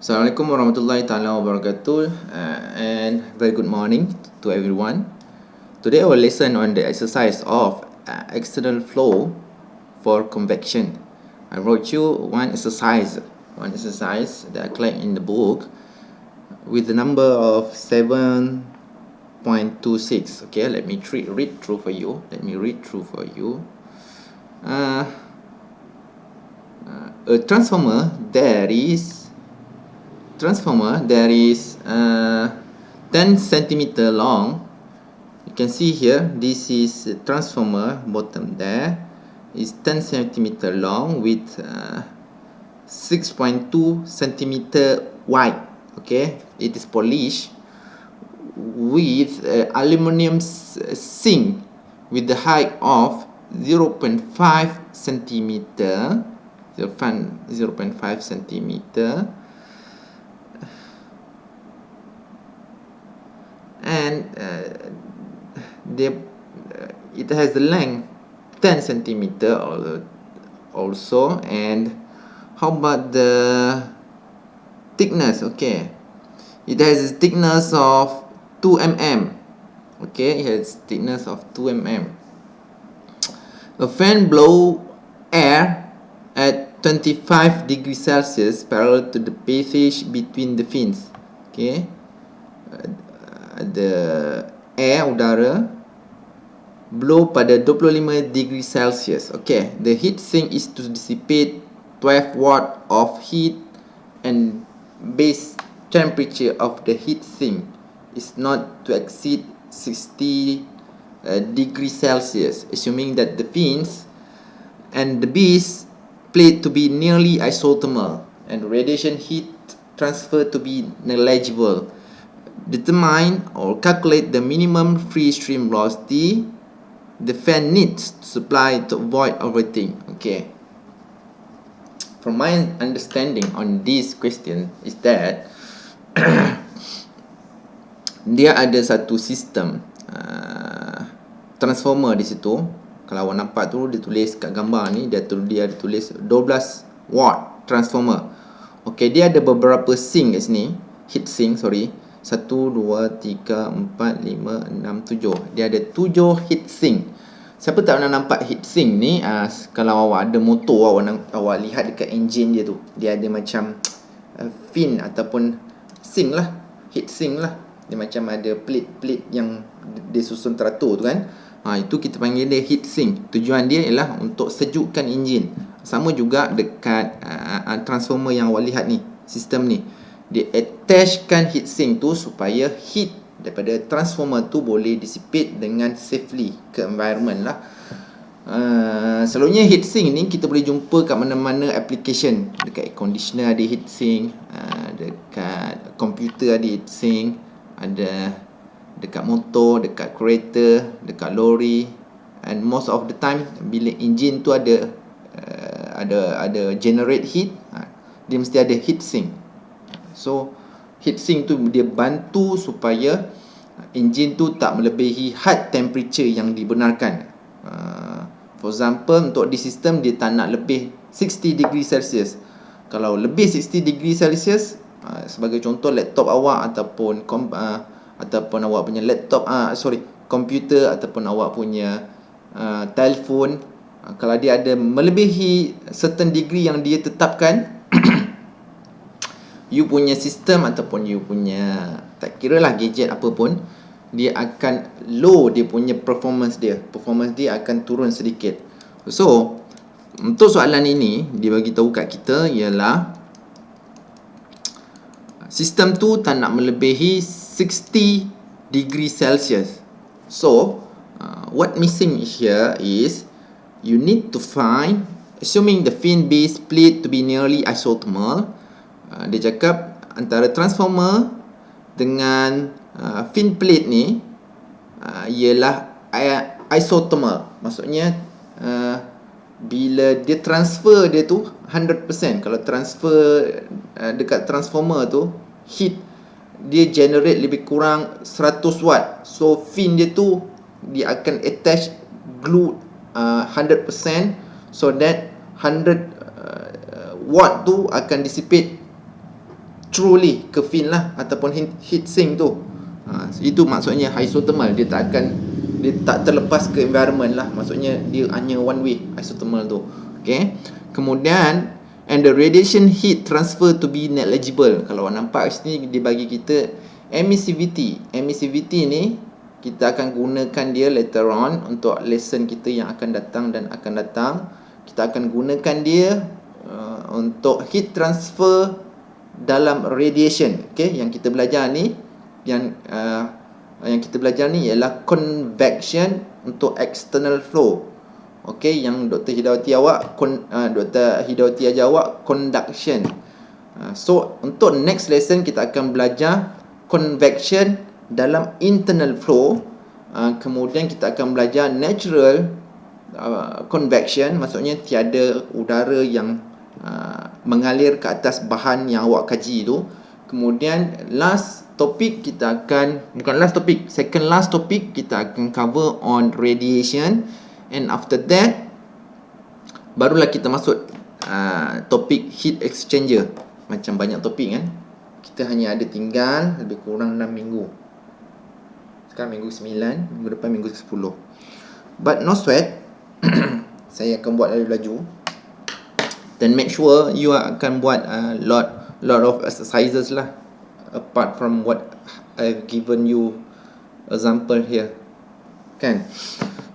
Assalamualaikum warahmatullahi taala wabarakatuh, and very good morning to everyone. Today our lesson on the exercise of external flow for convection. I wrote you one exercise that I collect in the book with the number of 7.26. Okay, let me read through for you. A transformer there is 10 centimeter long. You can see here, this is a transformer, bottom there is 10 centimeter long with 6.2 centimeter wide. Okay, it is polished with aluminum zinc with the height of 0.5 centimeter 0.5 centimeter, and it has the length 10 centimeter also. And how about the thickness? Okay, it has a thickness of 2 mm. Okay, it has thickness of 2 mm. A fan blow air at 25 degrees Celsius parallel to the passage between the fins. Okay, the air udara blow pada 25 degree Celsius. Okay, the heat sink is to dissipate 12 watt of heat, and base temperature of the heat sink is not to exceed 60 degrees Celsius, assuming that the fins and the base plate to be nearly isothermal and radiation heat transfer to be negligible. Determine or calculate the minimum free stream velocity the fan needs to supply to avoid overheating. Okay, from my understanding on this question is that dia ada satu sistem transformer di situ. Kalau awak nampak tu, dia tulis kat gambar ni, dia ada tulis 12 watt transformer. Okay, dia ada beberapa sink kat sini, heat sink, 1, 2, 3, 4, 5, 6, 7. Dia ada 7 heat sink. Siapa tak pernah nampak heat sink ni? Kalau awak ada motor, awak lihat dekat enjin dia tu, dia ada macam fin ataupun sink lah, heat sink lah. Dia macam ada plate yang dia susun teratur tu kan. Itu kita panggil dia heat sink. Tujuan dia ialah untuk sejukkan enjin. Sama juga dekat transformer yang awak lihat ni, sistem ni. Dia attachkan heat sink tu supaya heat daripada transformer tu boleh dissipate dengan safely ke environment lah. Selalunya heat sink ni kita boleh jumpa kat mana-mana application. Dekat air conditioner ada heat sink, dekat komputer ada heat sink, ada dekat motor, dekat kereta, dekat lori. And most of the time bila engine tu ada generate heat, dia mesti ada heat sink. So heat sink tu dia bantu supaya engine tu tak melebihi had temperature yang dibenarkan. For example, untuk di sistem dia tak nak lebih 60 degree Celsius. Kalau lebih 60 degree Celsius, sebagai contoh laptop awak ataupun awak punya laptop, komputer ataupun awak punya telefon, kalau dia ada melebihi certain degree yang dia tetapkan, you punya sistem ataupun you punya, tak kira lah gadget apa pun, dia akan low dia punya performance dia akan turun sedikit. So untuk soalan ini dia bagi tahu kat kita ialah sistem tu tak nak melebihi 60 degree Celsius. So what missing here is you need to find, assuming the fin base plate to be nearly isothermal. Dia cakap antara transformer dengan fin plate ni ialah isothermal. Maksudnya bila dia transfer dia tu 100%. Kalau transfer dekat transformer tu, heat dia generate lebih kurang 100 watt. So fin dia tu dia akan attach glue 100%, so that 100 watt tu akan dissipate truly ke fin lah, ataupun heat sink tu. Itu maksudnya isothermal. Dia tak terlepas ke environment lah. Maksudnya dia hanya one way isothermal tu. Okay. Kemudian, and the radiation heat transfer to be negligible. Kalau nampak sini dia bagi kita emissivity. Emissivity ni kita akan gunakan dia later on untuk lesson kita yang akan datang dan akan datang. Kita akan gunakan dia untuk heat transfer dalam radiation. Okay, yang kita belajar ni, yang kita belajar ni ialah convection untuk external flow. Okay, yang Dr. Hidawati ajar awak conduction. So untuk next lesson kita akan belajar convection dalam internal flow. Kemudian kita akan belajar natural convection, maksudnya tiada udara yang mengalir ke atas bahan yang awak kaji tu. Kemudian second last topic kita akan cover on radiation, and after that barulah kita masuk topik heat exchanger. Macam banyak topik kan. Kita hanya ada tinggal lebih kurang 6 minggu. Sekarang minggu 9, minggu depan minggu 10. But no sweat. Saya akan buat lebih laju. Dan make sure you akan buat lot of exercises lah, apart from what I've given you example here. Kan?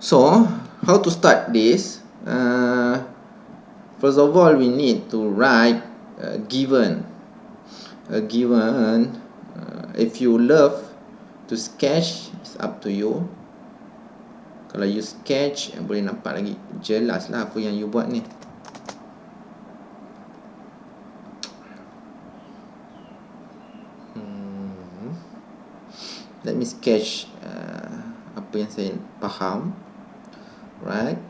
So, how to start this? First of all, we need to write a given. If you love to sketch, it's up to you. Kalau you sketch, boleh nampak lagi jelas lah apa yang you buat ni. Let me sketch apa yang saya faham. Right.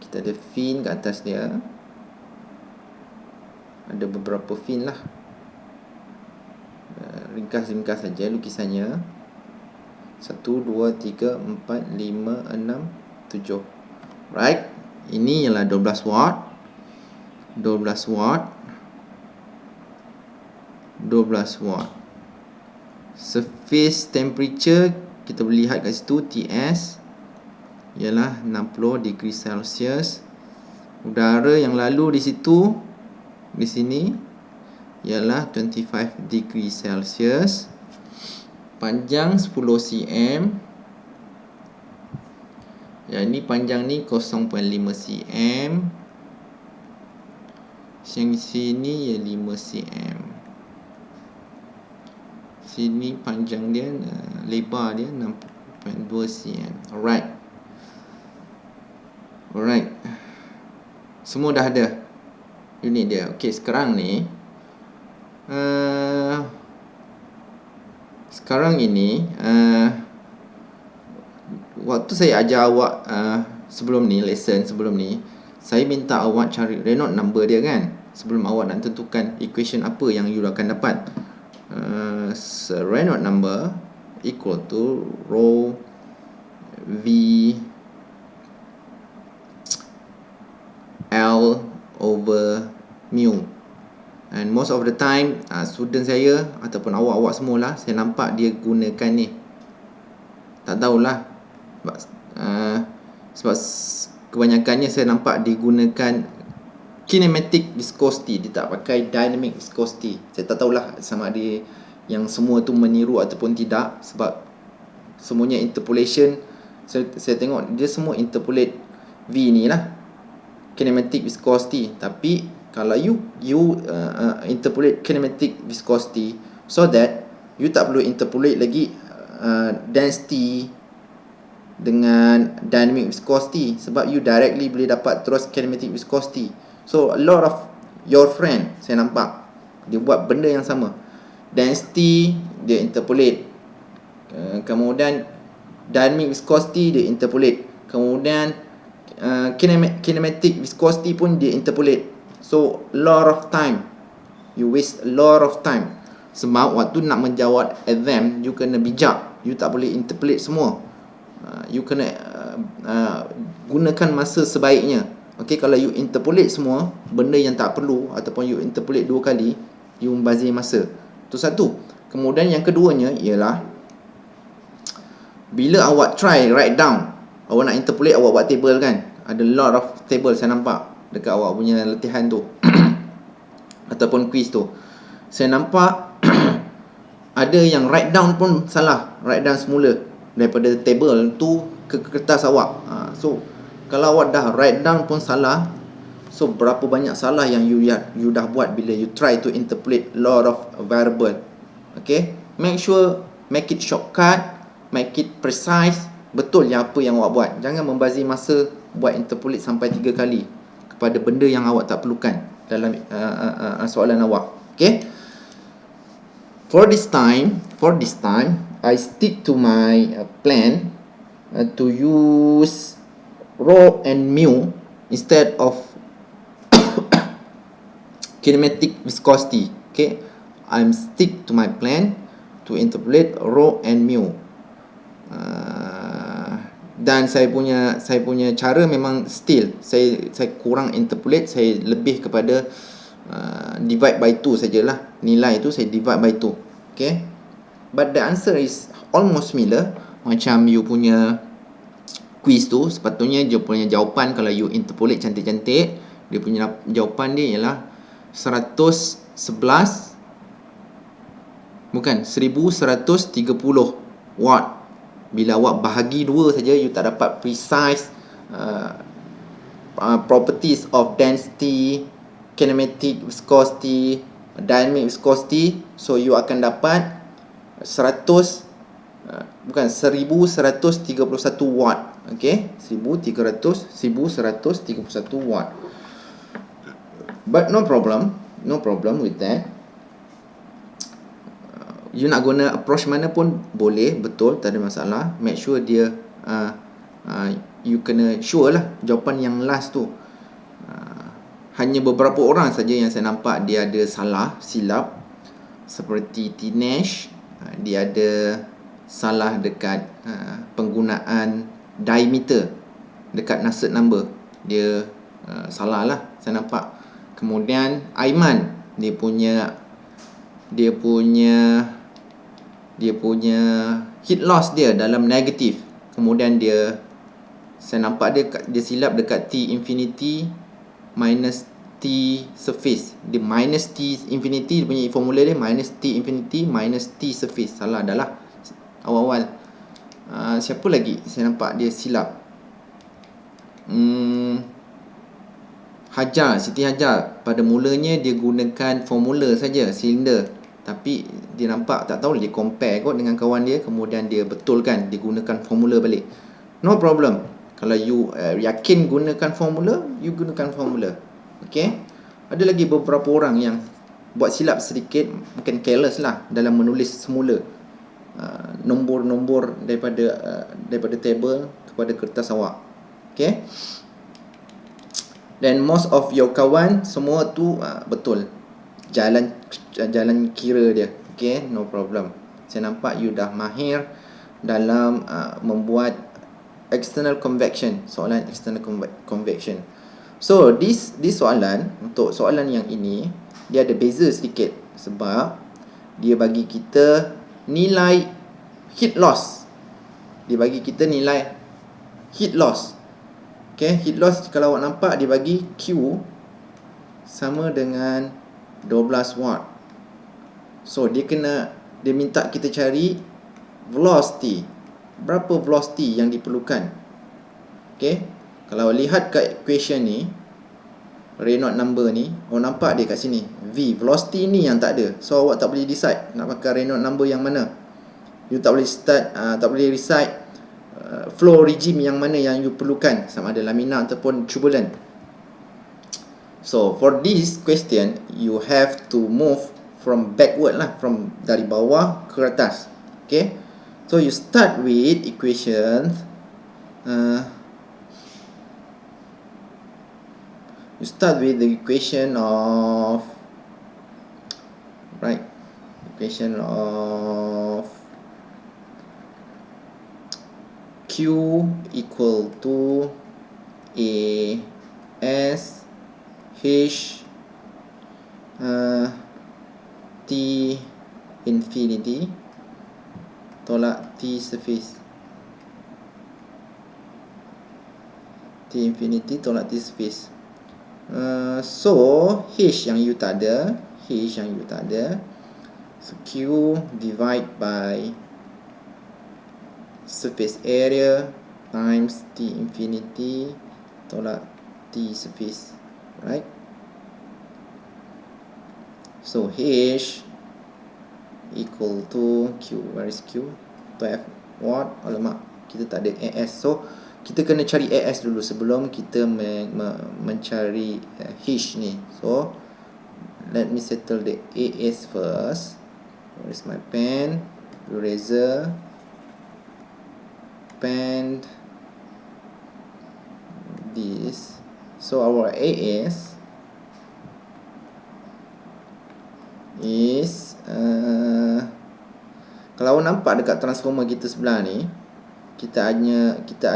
Kita ada fin kat atas dia. Ada beberapa fin lah. Ringkas-ringkas saja lukisannya. 1, 2, 3, 4, 5, 6, 7. Right. Ini ialah 12 watt. 12 watt. Surface temperature kita boleh lihat kat situ, TS ialah 60 degree Celsius. Udara yang lalu di situ, di sini, ialah 25 degree Celsius. Panjang 10 cm. Yang ni panjang ni 0.5 cm. Yang sini ya 5 cm. Sini panjang dia, lebar dia 6.2 cm. Alright. Semua dah ada unit dia. Okey, sekarang ni sekarang ini waktu saya ajar awak sebelum ni, lesson sebelum ni, saya minta awak cari Reynolds number dia kan, sebelum awak nak tentukan equation apa yang you akan dapat. Reynolds number equal to rho V L over mu. And most of the time student saya ataupun awak-awak semualah, saya nampak dia gunakan ni. Tak tahulah sebab kebanyakannya saya nampak dia gunakan kinematic viscosity, dia tak pakai dynamic viscosity. Saya tak tahulah sama ada yang semua tu meniru ataupun tidak, sebab semuanya interpolation. Saya tengok dia semua interpolate V ni lah, kinematic viscosity. Tapi kalau you interpolate kinematic viscosity, so that you tak perlu interpolate lagi density dengan dynamic viscosity, sebab you directly boleh dapat terus kinematic viscosity. So a lot of your friend saya nampak dia buat benda yang sama. Density dia interpolate, kemudian dynamic viscosity dia interpolate, kemudian kinematic viscosity pun dia interpolate. So lot of time, you waste a lot of time. Sebab waktu nak menjawab exam, you kena bijak, you tak boleh interpolate semua. You kena gunakan masa sebaiknya. Okay, kalau you interpolate semua benda yang tak perlu, ataupun you interpolate 2 kali, you membazir masa. Itu satu. Kemudian yang keduanya ialah bila awak try write down, awak nak interpolate, awak buat table kan, ada lot of table saya nampak dekat awak punya latihan tu ataupun quiz tu. Saya nampak ada yang write down pun salah, write down semula daripada table tu ke kertas awak. So kalau awak dah write down pun salah, so berapa banyak salah yang you dah buat bila you try to interpolate lot of variable. Okay, make sure make it shortcut, make it precise, betul yang apa yang awak buat. Jangan membazir masa buat interpolate sampai 3 kali kepada benda yang awak tak perlukan dalam soalan awak. Okay, for this time I stick to my plan to use rho and mu instead of kinematic viscosity. Okay, I'm stick to my plan to interpolate rho and mu. Dan saya punya cara memang still saya kurang interpolate, saya lebih kepada divide by 2 sajalah. Nilai tu saya divide by 2. Okay, but the answer is almost similar. Macam you punya quiz tu, sepatutnya dia punya jawapan kalau you interpolate cantik-cantik, dia punya jawapan dia ialah 1130 watt. Bila awak bahagi 2 saja, you tak dapat precise properties of density, kinematic viscosity, dynamic viscosity. So you akan dapat 1131 watt. Okay, 1131 watt. But no problem with that. You nak guna approach mana pun boleh, betul, tak ada masalah. Make sure dia you kena sure lah jawapan yang last tu. Hanya beberapa orang saja yang saya nampak dia ada salah, silap. Seperti Tinesh, dia ada salah dekat penggunaan diameter dekat Nusselt number. Dia salah lah, saya nampak. Kemudian Aiman, dia punya heat loss dia dalam negatif. Kemudian saya nampak dia silap dekat T infinity minus T surface. Dia minus T infinity, dia punya formula dia minus T infinity minus T surface. Salah dah lah awal-awal. Siapa lagi saya nampak dia silap? Siti Hajar, pada mulanya dia gunakan formula saja, silinder. Tapi dia nampak, tak tahu dia compare kot dengan kawan dia, kemudian dia betulkan, dia gunakan formula balik. No problem. Kalau you yakin gunakan formula, you gunakan formula. Okay. Ada lagi beberapa orang yang buat silap sedikit, bukan careless lah dalam menulis semula nombor-nombor daripada table kepada kertas awak. Okay. Dan most of your kawan semua tu betul jalan kira dia. Okay, no problem. Saya nampak you dah mahir dalam membuat external convection, soalan external convection. So this soalan, untuk soalan yang ini dia ada beza sedikit sebab dia bagi kita nilai heat loss. Dia bagi kita nilai heat loss. Okay, heat loss kalau awak nampak dia bagi Q sama dengan 12 watt. So dia minta kita cari velocity. Berapa velocity yang diperlukan? Okay, kalau lihat kat equation ni, Reynolds number ni, awak nampak dia kat sini V, velocity ni yang tak ada. So awak tak boleh decide nak pakai Reynolds number yang mana. You tak boleh decide flow regime yang mana yang you perlukan, sama ada laminar ataupun turbulent. So for this question, you have to move from backward lah, from dari bawah ke atas. Okay, so you start with equations. You start with the equation of Q equal to A S H T infinity tolak T surface. T infinity tolak T surface. So H yang U tak ada, so Q divide by surface area times T infinity tolak T surface, right? So H equal to Q. Where is Q? To F what? Alamak, kita tak ada AS. So kita kena cari AS dulu sebelum kita mencari H ni. So let me settle the AS first. Where is my pen? Eraser. Pen. This. So our AS is kalau nampak dekat transformer kita sebelah ni, kita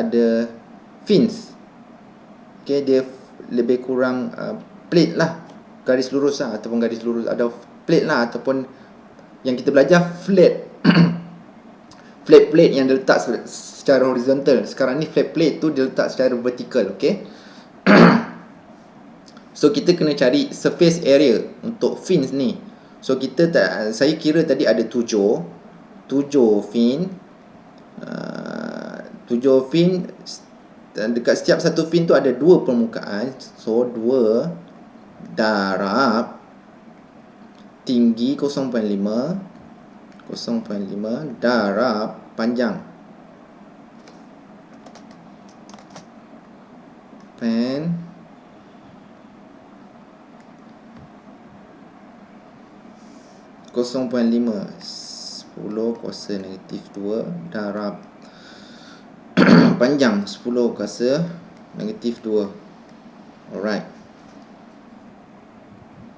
ada fins. Okay, dia lebih kurang plate lah, garis lurus lah, ataupun garis lurus, ada plate lah, ataupun yang kita belajar flat flat plate yang diletak secara horizontal. Sekarang ni flat plate tu diletak secara vertical. Okay. So kita kena cari surface area untuk fins ni. So saya kira tadi ada 7 fin. 7 fin. Dekat setiap satu fin tu ada 2 permukaan. So 2 darab tinggi 0.5 darab panjang. Pen 0.5 10 kuasa negatif 2 darab panjang 10 kuasa negatif 2. Alright.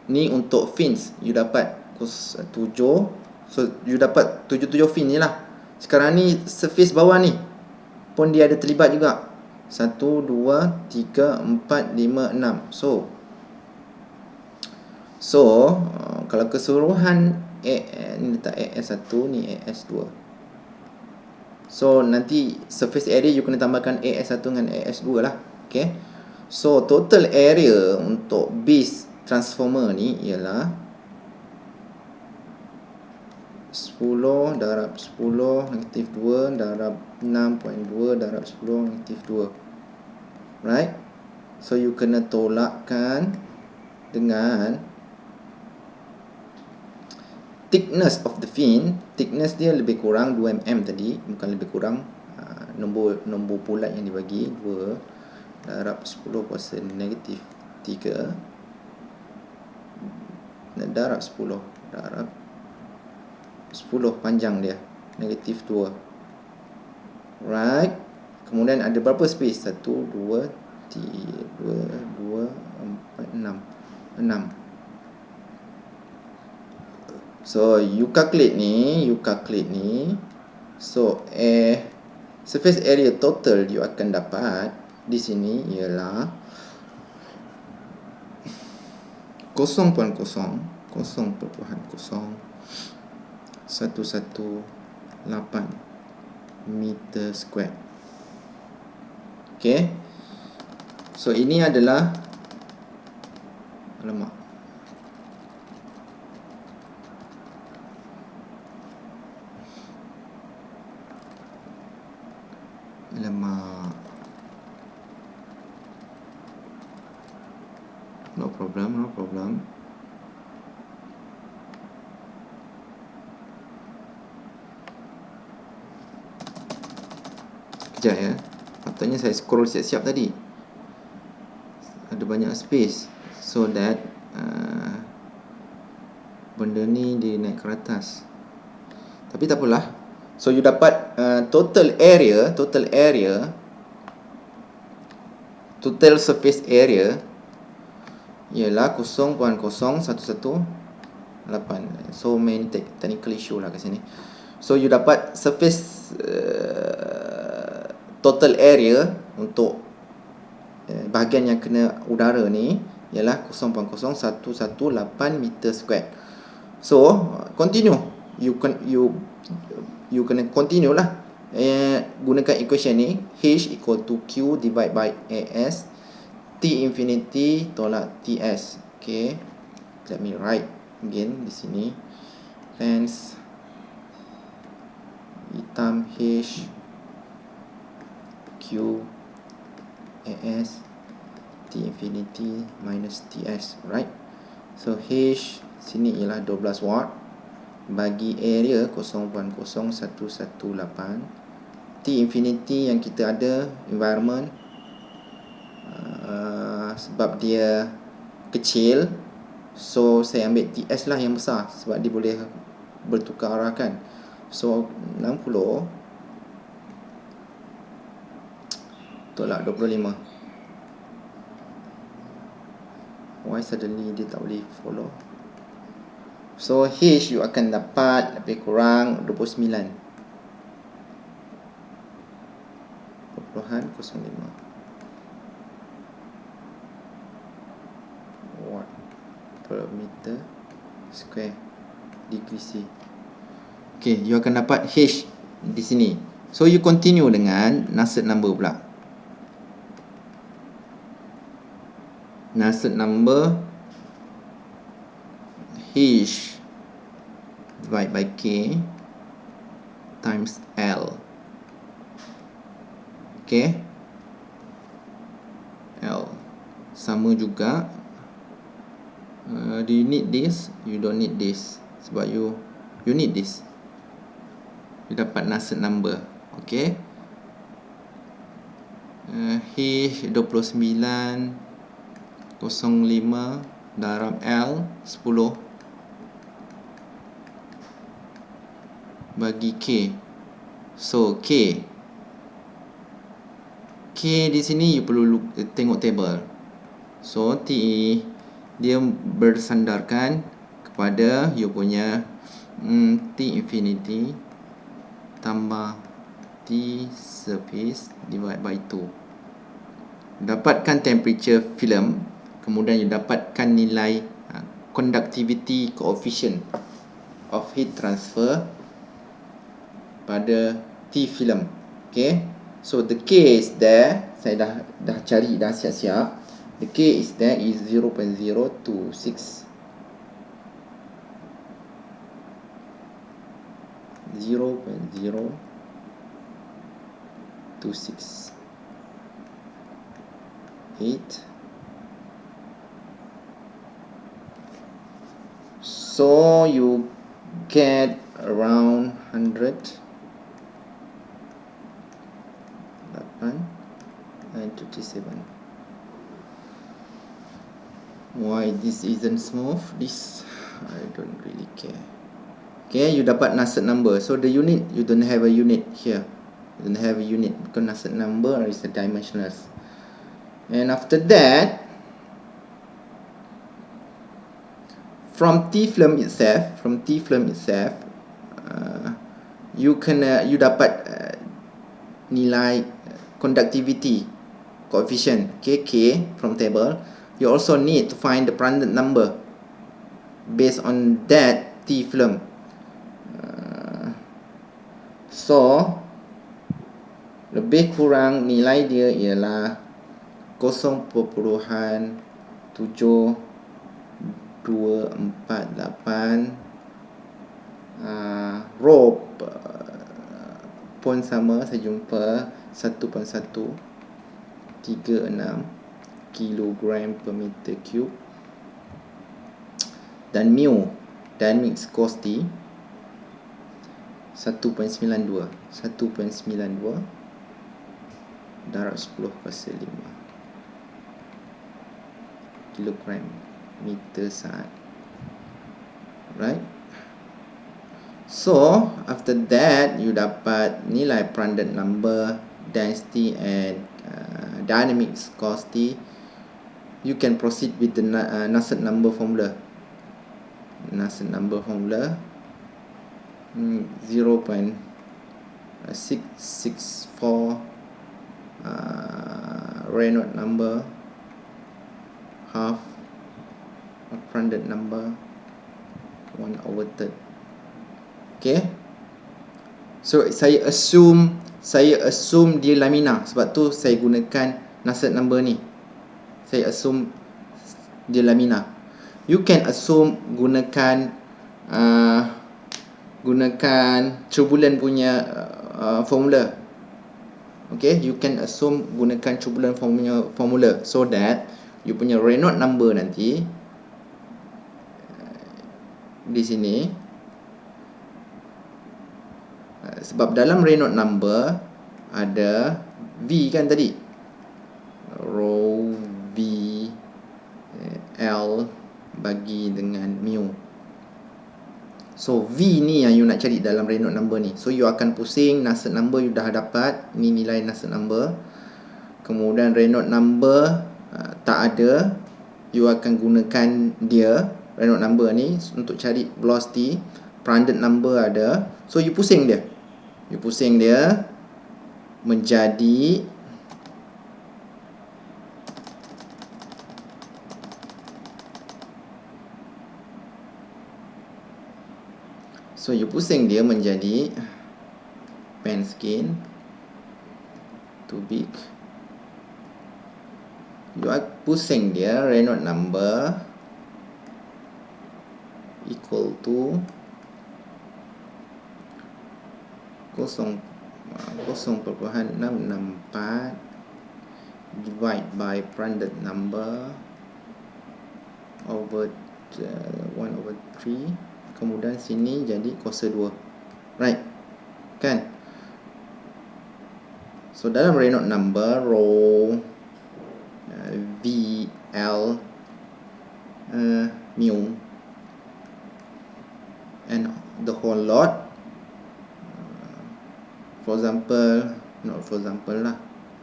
Ni untuk fins. You dapat 7. So you dapat 7 fin ni lah. Sekarang ni surface bawah ni pun dia ada terlibat juga. 1, 2, 3, 4, 5, 6. So kalau keseluruhan ni letak AS1, ni AS2. So nanti surface area you kena tambahkan AS1 dengan AS2 lah. Okay. So total area untuk base transformer ni ialah 10 darab 10 negatif 2 darab 6.2 darab 10 negatif 2. Right. So you kena tolakkan dengan thickness of the fin. Thickness dia lebih kurang 2 mm tadi, bukan lebih kurang. Nombor bulat yang dibagi 2 darab 10 kuasa negatif 3 darab 10 panjang dia negatif 2. Right. Kemudian ada berapa space? 1, 2, 3, 2, 4, 6. So you calculate ni. So surface area total you akan dapat di sini ialah 0.00118 meter square. Okay. So ini adalah no problem. Kejap ya. Patutnya saya scroll siap-siap tadi. Ada banyak space so that benda ni dia naik ke atas. Tapi tak apalah. So you dapat total surface area ialah 0.0118. So main technical issue lah kat sini. So you dapat surface total area untuk bahagian yang kena udara ni ialah 0.0118 meter square. So continue, you kena continue lah, gunakan equation ni. H equal to Q divide by AS, T infinity tolak TS. Okay, let me write again di sini. Hence hitam H Q AS T infinity minus TS, right? So H sini ialah 12 watt bagi area 0.0118. T infinity yang kita ada environment, sebab dia kecil, so saya ambil TS lah yang besar sebab dia boleh bertukar arah kan. So 60 tolak 25. Why suddenly dia tak boleh follow? So H you akan dapat lebih kurang 29.05. Watt per meter square degree C. Okay, you akan dapat H di sini. So you continue dengan Nusselt number pula. Nusselt number H divide by K times L. Okay, L sama juga. Do you need this? You don't need this sebab you need this. You dapat Nusselt number. Okay, H 29.05 darab L 10 bagi K. So K di sini you perlu tengok table. So T dia bersandarkan kepada you punya T infinity tambah T surface divide by 2. Dapatkan temperature film, kemudian you dapatkan nilai conductivity coefficient of heat transfer pada T film. Okay, so the K is there. Saya dah cari, dah siap-siap. The K is there is 0.026. 0.026 8. So you get around 100 and 27. Why this isn't smooth? This I don't really care. Okay, you dapat Nusselt number. So the unit, you don't have a unit here. You don't have a unit because Nusselt number is a dimensionless. And after that, from T film itself, you dapat nilai conductivity coefficient, okay, K from table. You also need to find the Prandtl number based on that T film. So lebih kurang nilai dia ialah 0.7248 rho pun sama, saya jumpa 1.136 kilogram per meter cube, dan mu dynamic viscosity 1.92 darab 10/5 kilogram meter saat. Right? So after that you dapat nilai Prandtl number, density and dynamic viscosity. You can proceed with the Nusselt number formula. 0.664 Reynolds number, half Prandtl number 1/3. Okay, so saya assume dia laminar. Sebab tu saya gunakan Nusselt number ni. Saya assume dia laminar. You can assume gunakan turbulent punya formula. Okay, you can assume gunakan turbulent formula so that you punya Reynolds number nanti di sini, sebab dalam Reynolds number ada V kan tadi, rho V L bagi dengan mu. So V ni yang you nak cari dalam Reynolds number ni. So you akan pusing, Nusselt number you dah dapat, ni nilai Nusselt number. Kemudian Reynolds number tak ada, you akan gunakan dia Reynolds number ni untuk cari velocity. Prandtl number ada, so you pusing dia. You pusing dia menjadi Penske too big. You are pusing dia Reynolds number equal to 0.664 divide by Prandtl number over 1/3. Kemudian sini jadi kuasa 2. Right, kan? So dalam Reynolds number rho V L mu and the whole lot,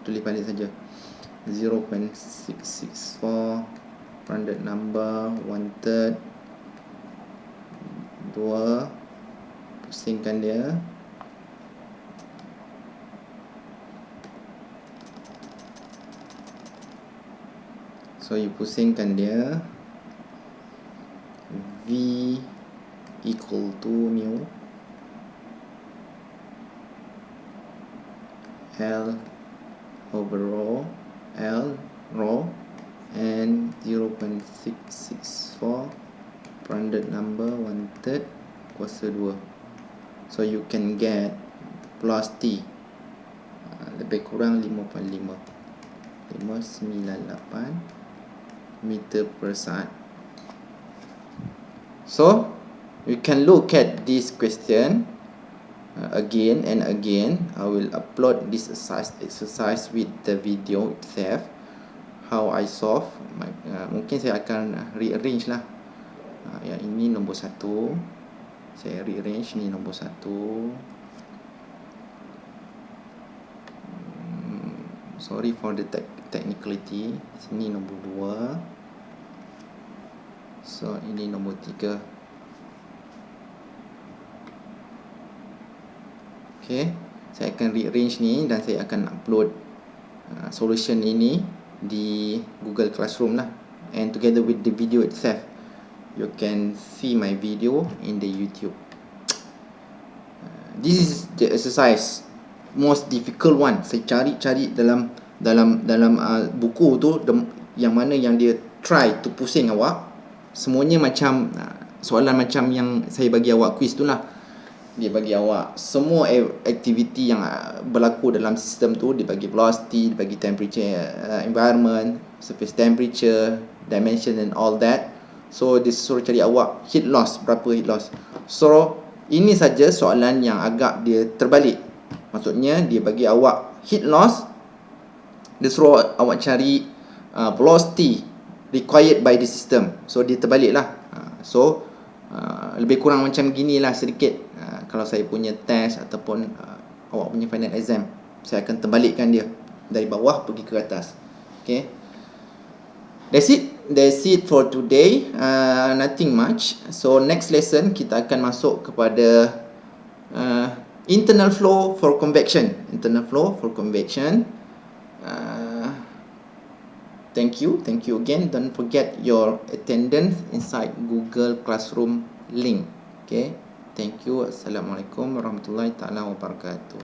tulis balik saja, 0.664 Prandtl number 1/3 2, pusingkan dia, so you pusingkan dia, V equal to mu L over rho and 0.664 Prandtl number 1/3 kuasa 2. So you can get velocity lebih kurang 5.598 meter per saat. So you can look at this question again and again. I will upload this exercise with the video itself, how I solve. Mungkin saya akan rearrange lah. Yang ini nombor 1, saya rearrange ni nombor 1. Sorry for the technicality. Sini nombor 2. So ini nombor 3. Okay, saya akan rearrange ni dan saya akan upload solution ini di Google Classroom lah, and together with the video itself. You can see my video in the YouTube. This is the exercise most difficult one. Saya cari dalam buku tu, yang mana yang dia try to pusing awak. Semuanya macam soalan macam yang saya bagi awak quiz tu lah. Dia bagi awak semua aktiviti yang berlaku dalam sistem tu. Dia bagi velocity, dia bagi temperature, environment, surface temperature, dimension and all that. So dia suruh cari awak heat loss, berapa heat loss. So ini saja soalan yang agak dia terbalik. Maksudnya dia bagi awak heat loss, dia suruh awak cari velocity required by the system. So dia terbalik lah. So lebih kurang macam gini lah sedikit. Kalau saya punya test ataupun awak punya final exam, saya akan terbalikkan dia dari bawah pergi ke atas. Okay, that's it for today. Nothing much. So next lesson kita akan masuk kepada internal flow for convection. Thank you again. Don't forget your attendance inside Google Classroom link. Okay, thank you. Assalamualaikum warahmatullahi taala wabarakatuh.